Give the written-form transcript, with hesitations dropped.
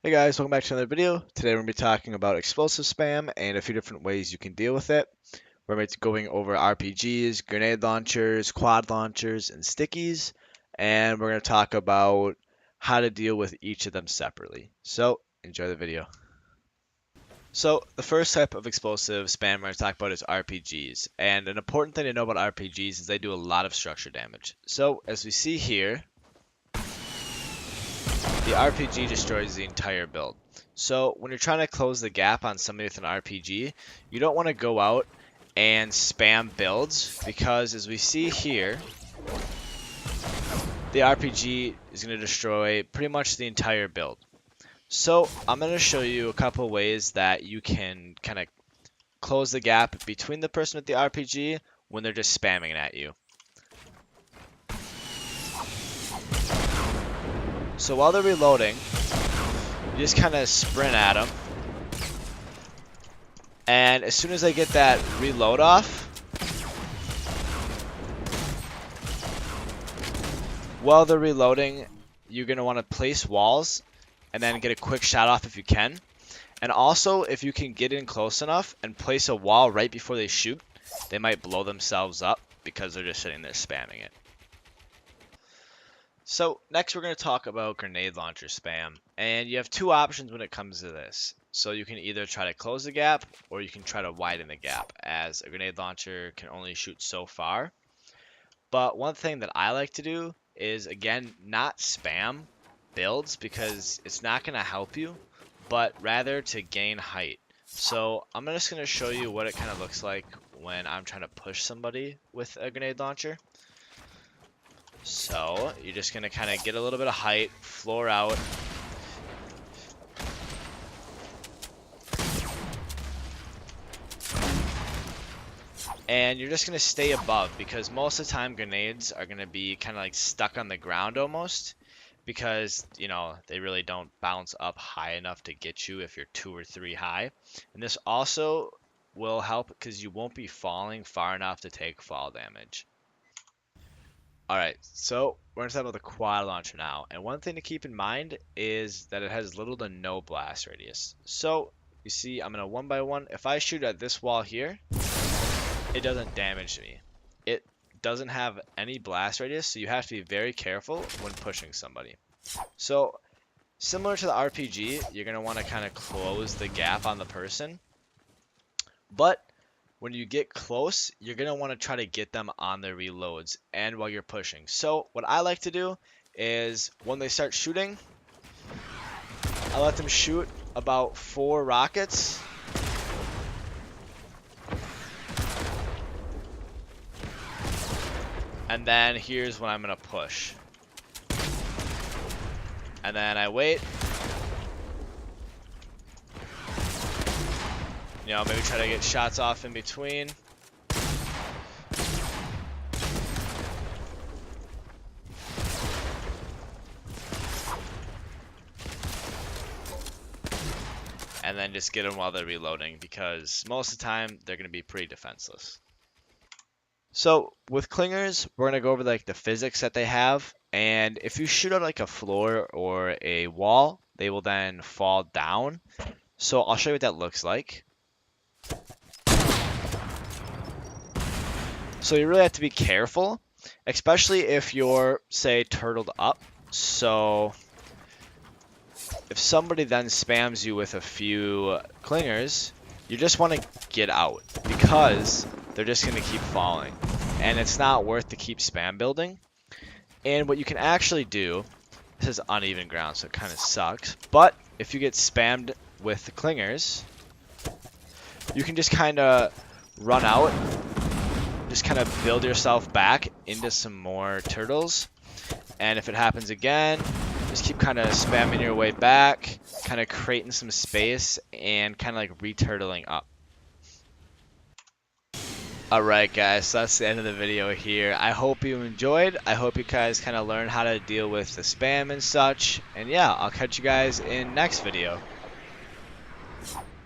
Hey guys, welcome back to another video. Today we're going to be talking about explosive spam and a few different ways you can deal with it. We're going to be going over RPGs, grenade launchers, quad launchers, and stickies, and we're going to talk about how to deal with each of them separately. So, enjoy the video. So, the first type of explosive spam we're going to talk about is RPGs, and an important thing to know about RPGs is they do a lot of structure damage. So, as we see here, the RPG destroys the entire build. So when you're trying to close the gap on somebody with an RPG, you don't want to go out and spam builds because as we see here, the RPG is going to destroy pretty much the entire build. So I'm going to show you a couple ways that you can kind of close the gap between the person with the RPG when they're just spamming it at you. So while they're reloading, you just kind of sprint at them. And as soon as I get that reload off, while they're reloading, you're going to want to place walls and then get a quick shot off if you can. And also, if you can get in close enough and place a wall right before they shoot, they might blow themselves up because they're just sitting there spamming it. So next we're going to talk about grenade launcher spam, and you have two options when it comes to this. So you can either try to close the gap or you can try to widen the gap, as a grenade launcher can only shoot so far. But one thing that I like to do is, again, not spam builds because it's not going to help you, but rather to gain height. So I'm just going to show you what it kind of looks like when I'm trying to push somebody with a grenade launcher. So you're just going to kind of get a little bit of height, floor out. And you're just going to stay above because most of the time grenades are going to be kind of like stuck on the ground almost because, you know, they really don't bounce up high enough to get you if you're 2 or 3 high. And this also will help because you won't be falling far enough to take fall damage. Alright, so we're going to talk about the quad launcher now, and one thing to keep in mind is that it has little to no blast radius. So, you see, I'm going to 1 by 1, if I shoot at this wall here, it doesn't damage me. It doesn't have any blast radius, so you have to be very careful when pushing somebody. So, similar to the RPG, you're going to want to kind of close the gap on the person, but when you get close, you're going to want to try to get them on their reloads and while you're pushing. So what I like to do is when they start shooting, I let them shoot about 4 rockets. And then here's when I'm going to push. And then I wait. You know, maybe try to get shots off in between. And then just get them while they're reloading because most of the time they're going to be pretty defenseless. So with clingers, we're going to go over like the physics that they have. And if you shoot at like a floor or a wall, they will then fall down. So I'll show you what that looks like. So you really have to be careful, especially if you're, say, turtled up. So if somebody then spams you with a few clingers, you just want to get out because they're just going to keep falling. And it's not worth to keep spam building. And what you can actually do, this is uneven ground, so it kind of sucks. But if you get spammed with the clingers, you can just kind of run out. Just kind of build yourself back into some more turtles. And if it happens again, just keep kind of spamming your way back, kind of creating some space and kind of like re-turtling up. Alright guys, so that's the end of the video here. I hope you enjoyed. I hope you guys kind of learned how to deal with the spam and such. And yeah, I'll catch you guys in next video.